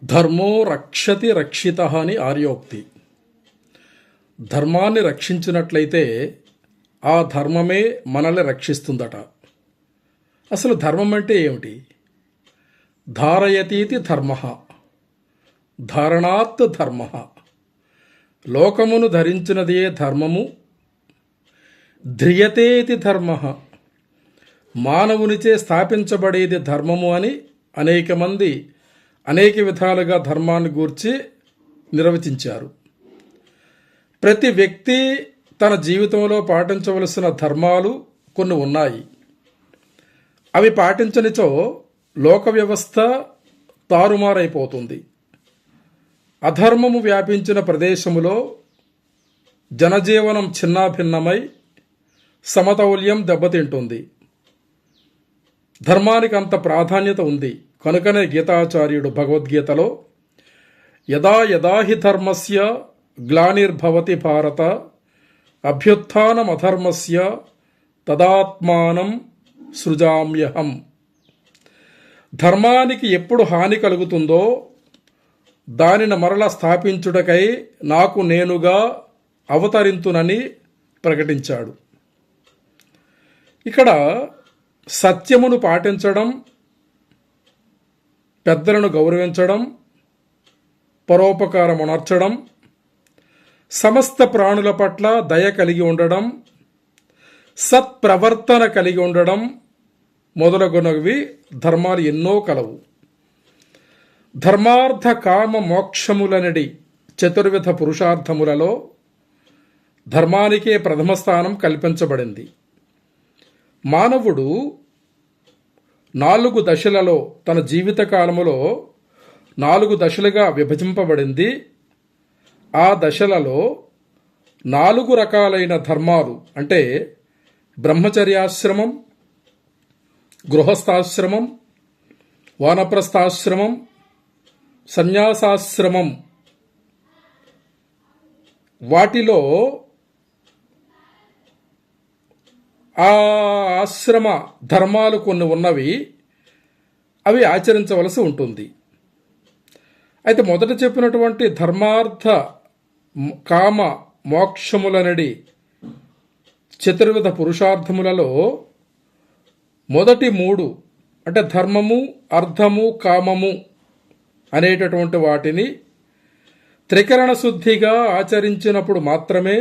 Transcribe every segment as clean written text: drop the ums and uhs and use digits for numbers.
ధర్మో రక్షతి రక్షిత అని ఆర్యోక్తి. ధర్మాన్ని రక్షించినట్లయితే ఆ ధర్మమే మనల్ని రక్షిస్తుందట. అసలు ధర్మం అంటే ఏమిటి? ధారయతీతి ధర్మ, ధారణాత్ ధర్మ. లోకమును ధరించినదే ధర్మము. ధ్రియతేతి ధర్మ, మానవునిచే స్థాపించబడేది ధర్మము అని అనేక మంది అనేక విధాలుగా ధర్మాన్ని గూర్చి నిర్వచించారు. ప్రతి వ్యక్తి తన జీవితంలో పాటించవలసిన ధర్మాలు కొన్ని ఉన్నాయి. అవి పాటించనిచో లోక వ్యవస్థ తారుమారైపోతుంది. అధర్మము వ్యాపించిన ప్రదేశములో జనజీవనం చిన్నాభిన్నమై సమతౌల్యం దెబ్బతింటుంది. ధర్మానికి అంత ప్రాధాన్యత ఉంది. కనుకనే గీతాచార్యుడు భగవద్గీతలో యదా యదా హి ధర్మస్య గ్లానిర్భవతి భారత అభ్యుత్థానమధర్మస్య తదాత్మానం సృజామ్యహం. ధర్మానికి ఎప్పుడు హాని కలుగుతుందో దానిని మరల స్థాపించుటకై నాకు నేనుగా అవతరింతునని ప్రకటించాడు. ఇక్కడ సత్యమును పాటించడం, పెద్దలను గౌరవించడం, పరోపకారం ఉనర్చడం, సమస్త ప్రాణుల పట్ల దయ కలిగి ఉండడం, సత్ప్రవర్తన కలిగి ఉండడం మొదలగునవి ధర్మాలు ఎన్నో కలవు. ధర్మార్థ కామ మోక్షములనడి చతుర్విధ పురుషార్థములలో ధర్మానికే ప్రథమ స్థానం కల్పించబడింది. మానవుడు 4 దశలలో తన జీవిత కాలములో 4 దశలుగా విభజింపబడింది. ఆ దశలలో 4 రకాలైన ధర్మాలు అంటే బ్రహ్మచర్యాశ్రమం, గృహస్థాశ్రమం, వానప్రస్థాశ్రమం, సన్యాసాశ్రమం. వాటిలో ఆ ఆశ్రమ ధర్మాలు కొన్ని ఉన్నవి, అవి ఆచరించవలసి ఉంటుంది. అయితే మొదట చెప్పినటువంటి ధర్మార్థ కామ మోక్షములనడి చతుర్విధ పురుషార్థములలో మొదటి 3 అంటే ధర్మము, అర్థము, కామము అనేటటువంటి వాటిని త్రికరణ శుద్ధిగా ఆచరించినప్పుడు మాత్రమే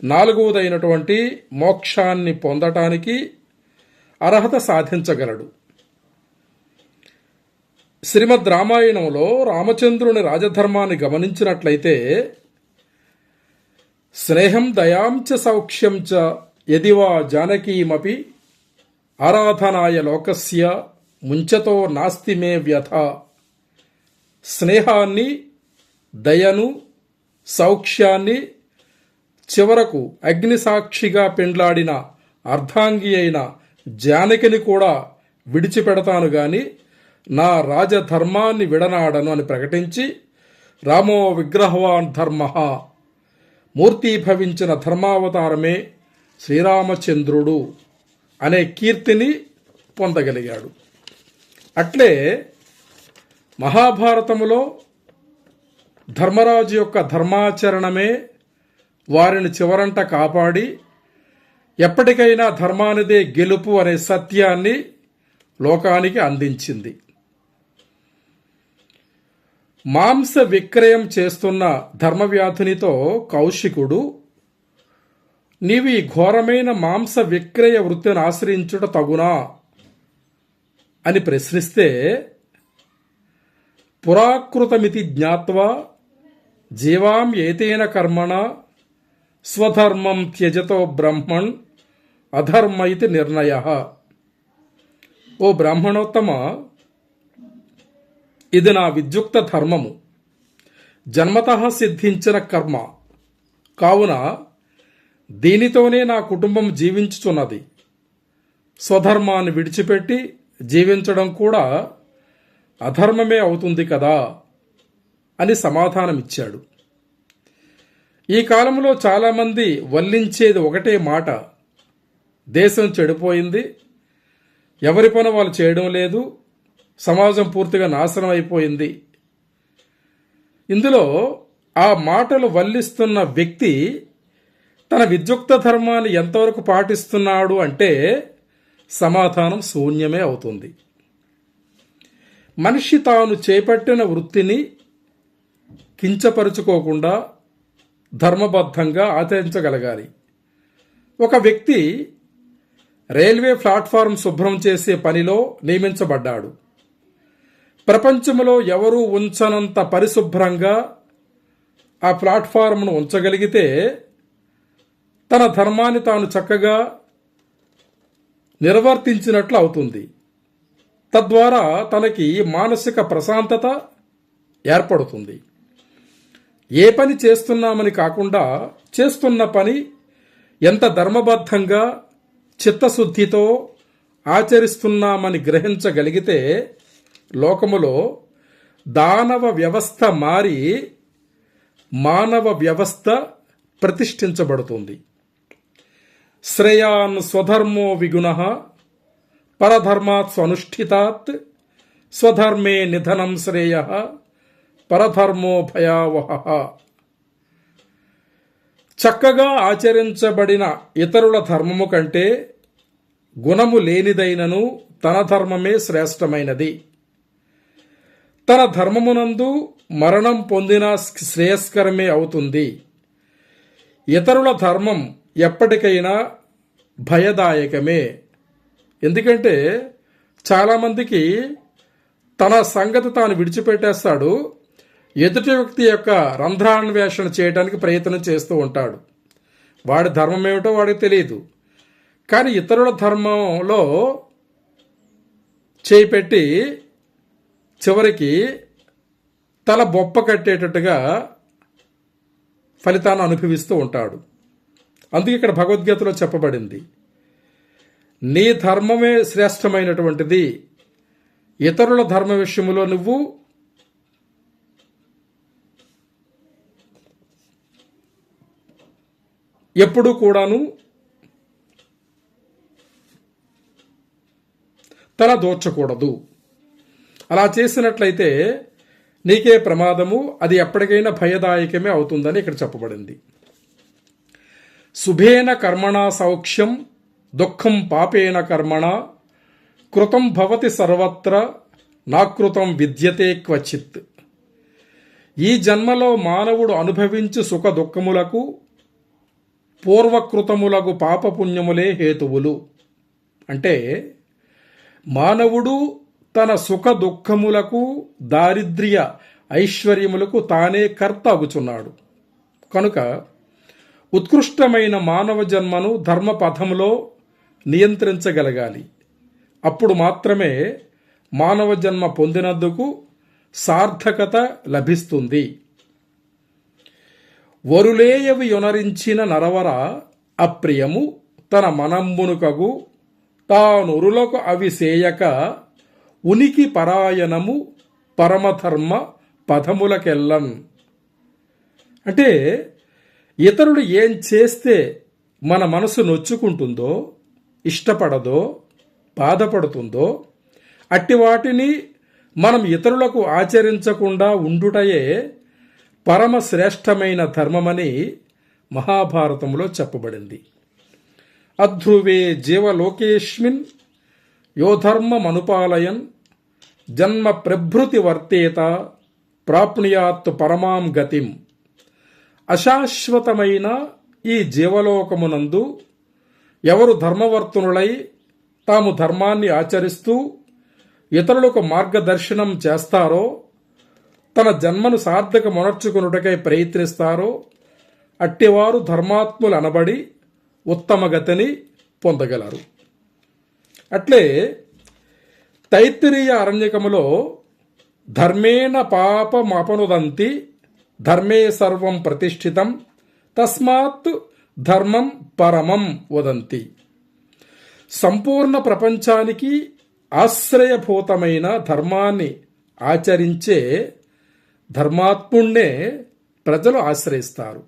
4వదైనటువంటి మోక్షాన్ని పొందటానికి అర్హత సాధించగలడు. శ్రీమద్ రామాయణంలో రామచంద్రుని రాజధర్మాన్ని గమనించినట్లయితే స్నేహం దయాంచ సౌఖ్యం చ యదివా జానకీమపి ఆరాధనాయ లోకస్య ముంచతో నాస్తి మే వ్యథ. స్నేహాన్ని, దయను, సౌఖ్యాన్ని, చివరకు అగ్నిసాక్షిగా పెండ్లాడిన అర్ధాంగి అయిన జానకిని కూడా విడిచిపెడతాను గాని నా రాజధర్మాన్ని విడనాడను అని ప్రకటించి రామో విగ్రహవాన్ ధర్మ, మూర్తీభవించిన ధర్మావతారమే శ్రీరామచంద్రుడు అనే కీర్తిని పొందగలిగాడు. అట్లే మహాభారతములో ధర్మరాజు యొక్క ధర్మాచరణమే వారిని చివరంట కాపాడి ఎప్పటికైనా ధర్మానిదే గెలుపు అనే సత్యాన్ని లోకానికి అందించింది. మాంస విక్రయం చేస్తున్న ధర్మవ్యాధునితో కౌశికుడు నీవు ఈ ఘోరమైన మాంస విక్రయ వృత్తిని ఆశ్రయించుట తగునా అని ప్రశ్నిస్తే పురాకృతమితి జ్ఞాత్వా జీవాం ఏతేన కర్మణ స్వధర్మం త్యజతో బ్రహ్మణ్ అధర్మ ఇది నిర్ణయ. ఓ బ్రాహ్మణోత్తమ, ఇది నా విద్యుక్త ధర్మము, జన్మతః సిద్ధించిన కర్మ కావున దీనితోనే నా కుటుంబం జీవించుచున్నది. స్వధర్మాన్ని విడిచిపెట్టి జీవించడం కూడా అధర్మమే అవుతుంది కదా అని సమాధానమిచ్చాడు. ఈ కాలంలో చాలామంది వల్లించేది ఒకటే మాట, దేశం చెడిపోయింది, ఎవరి పని వాళ్ళు చేయడం లేదు, సమాజం పూర్తిగా నాశనం అయిపోయింది ఇందులో ఆ మాటలు వల్లిస్తున్న వ్యక్తి తన విద్యుక్త ధర్మాన్ని ఎంతవరకు పాటిస్తున్నాడు అంటే సమాధానం శూన్యమే అవుతుంది. మనిషి తాను చేపట్టిన వృత్తిని కించపరుచుకోకుండా ధర్మబద్ధంగా ఆచరించగలగాలి. ఒక వ్యక్తి రైల్వే ప్లాట్ఫారం శుభ్రం చేసే పనిలో నియమించబడ్డాడు. ప్రపంచంలో ఎవరూ ఉంచనంత పరిశుభ్రంగా ఆ ప్లాట్ఫారంను ఉంచగలిగితే తన ధర్మాన్ని తాను చక్కగా నిర్వర్తించినట్లు అవుతుంది. తద్వారా తనకి మానసిక ప్రశాంతత ఏర్పడుతుంది. ఏ పని చేస్తున్నామని కాకుండా చేస్తున్న పని ఎంత ధర్మబద్ధంగా చిత్తశుద్ధితో ఆచరిస్తున్నామని గ్రహించగలిగితే లోకములో దానవ వ్యవస్థ మారి మానవ వ్యవస్థ ప్రతిష్ఠించబడుతుంది. శ్రేయాన్ స్వధర్మో విగుణః పరధర్మాత్ స్వనుష్ఠితాత్ స్వధర్మే నిధనం శ్రేయః పరధర్మో భయావహః. చక్కగా ఆచరించబడిన ఇతరుల ధర్మము కంటే గుణము లేనిదైనను తన ధర్మమే శ్రేష్టమైనది. తన ధర్మమునందు మరణం పొందిన శ్రేయస్కరమే అవుతుంది. ఇతరుల ధర్మం ఎప్పటికైనా భయదాయకమే. ఎందుకంటే చాలామందికి తన సంగతి తాను విడిచిపెట్టేస్తాడు, ఎదుటి వ్యక్తి యొక్క రంధ్రాన్వేషణ చేయడానికి ప్రయత్నం చేస్తూ ఉంటాడు. వాడి ధర్మం ఏమిటో వాడికి తెలియదు. కానీ ఇతరుల ధర్మంలో చేపెట్టి చివరికి తల బొప్ప కట్టేటట్టుగా ఫలితాన్ని అనుభవిస్తూ ఉంటాడు. అందుకే ఇక్కడ భగవద్గీతలో చెప్పబడింది, నీ ధర్మమే శ్రేష్టమైనటువంటిది. ఇతరుల ధర్మ విషయంలో నువ్వు ఎప్పుడూ కూడాను తల దోర్చకూడదు. అలా చేసినట్లయితే నీకే ప్రమాదము, అది ఎప్పటికైనా భయదాయకమే అవుతుందని ఇక్కడ చెప్పబడింది. శుభేన కర్మణా సౌఖ్యం దుఃఖం పాపేన కర్మణ కృతం భవతి సర్వత్ర నాకృతం విద్యతే క్వచిత్. ఈ జన్మలో మానవుడు అనుభవించు సుఖ దుఃఖములకు పూర్వకృతములకు పాపపుణ్యములే హేతువులు. అంటే మానవుడు తన సుఖ దుఃఖములకు దారిద్ర్య ఐశ్వర్యములకు తానే కర్త అగుచున్నాడు. కనుక ఉత్కృష్టమైన మానవ జన్మను ధర్మపథంలో నియంత్రించగలగాలి. అప్పుడు మాత్రమే మానవ జన్మ పొందినందుకు సార్థకత లభిస్తుంది. వరులేయవి యొనరించిన నరవర అప్రియము తన మనంబునుకగు తానురులకు అవి సేయక ఉనికి పరాయణము పరమధర్మ పదములకెల్లన్. అంటే ఇతరులు ఏం చేస్తే మన మనసు నొచ్చుకుంటుందో, ఇష్టపడదో, బాధపడుతుందో అట్టి వాటిని మనం ఇతరులకు ఆచరించకుండా ఉండుటయే పరమ శ్రేష్టమైన ధర్మమని మహాభారతంలో చెప్పబడింది. అధ్రువే జీవలోకేష్మిన్ యోధర్మమనుపాలయన్ జన్మ ప్రభృతి వర్తేత ప్రాప్నుయాత్ పరమాం గతిం. అశాశ్వతమైన ఈ జీవలోకమునందు ఎవరు ధర్మవర్తనులై తాము ధర్మాన్ని ఆచరిస్తూ ఇతరులకు మార్గదర్శనం చేస్తారో, తన జన్మను సార్థకమొనర్చుకొనుటకై ప్రయత్నిస్తారో అట్టివారు ధర్మాత్ములు అనబడి ఉత్తమ గతిని పొందగలరు. అట్లే తైత్తిరీయ అరణ్యకములో ధర్మేణ పాపమపనుదంతి ధర్మే సర్వం ప్రతిష్ఠితం తస్మాత్ ధర్మం పరమం వదంతి. సంపూర్ణ ప్రపంచానికి ఆశ్రయభూతమైన ధర్మాన్ని ఆచరించే ధర్మాత్ముణ్ణే ప్రజలు ఆశ్రయిస్తారు.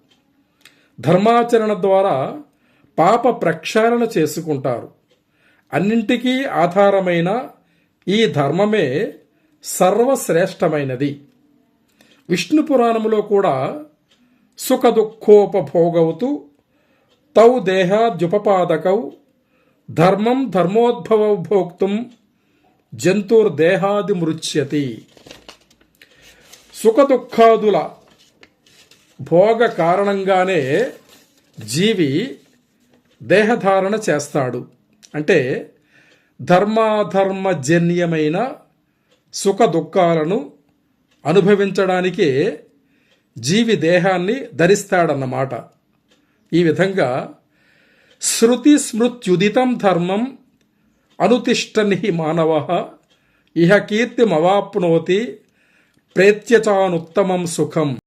ధర్మాచరణ ద్వారా పాప ప్రక్షాళన చేసుకుంటారు. అన్నింటికీ ఆధారమైన ఈ ధర్మమే సర్వశ్రేష్టమైనది. విష్ణు పురాణములో కూడా సుఖ దుఃఖోపభోగవుతూ తౌ దేహాద్యుపపాదకౌ ధర్మం ధర్మోద్భవ భోక్తుం జంతుర్దేహాది మృచ్యతి. సుఖ దుఃఖాదుల భోగ కారణంగానే జీవి దేహధారణ చేస్తాడు. అంటే ధర్మాధర్మజన్యమైన సుఖ దుఃఖాలను అనుభవించడానికే జీవి దేహాన్ని ధరిస్తాడన్నమాట. ఈ విధంగా శృతి స్మృత్యుదితం ధర్మం అనుతిష్టన్ హి మానవః ఇహ కీర్తిమవాప్నోతి ప్రేత్యచానుత్తమం సుఖం.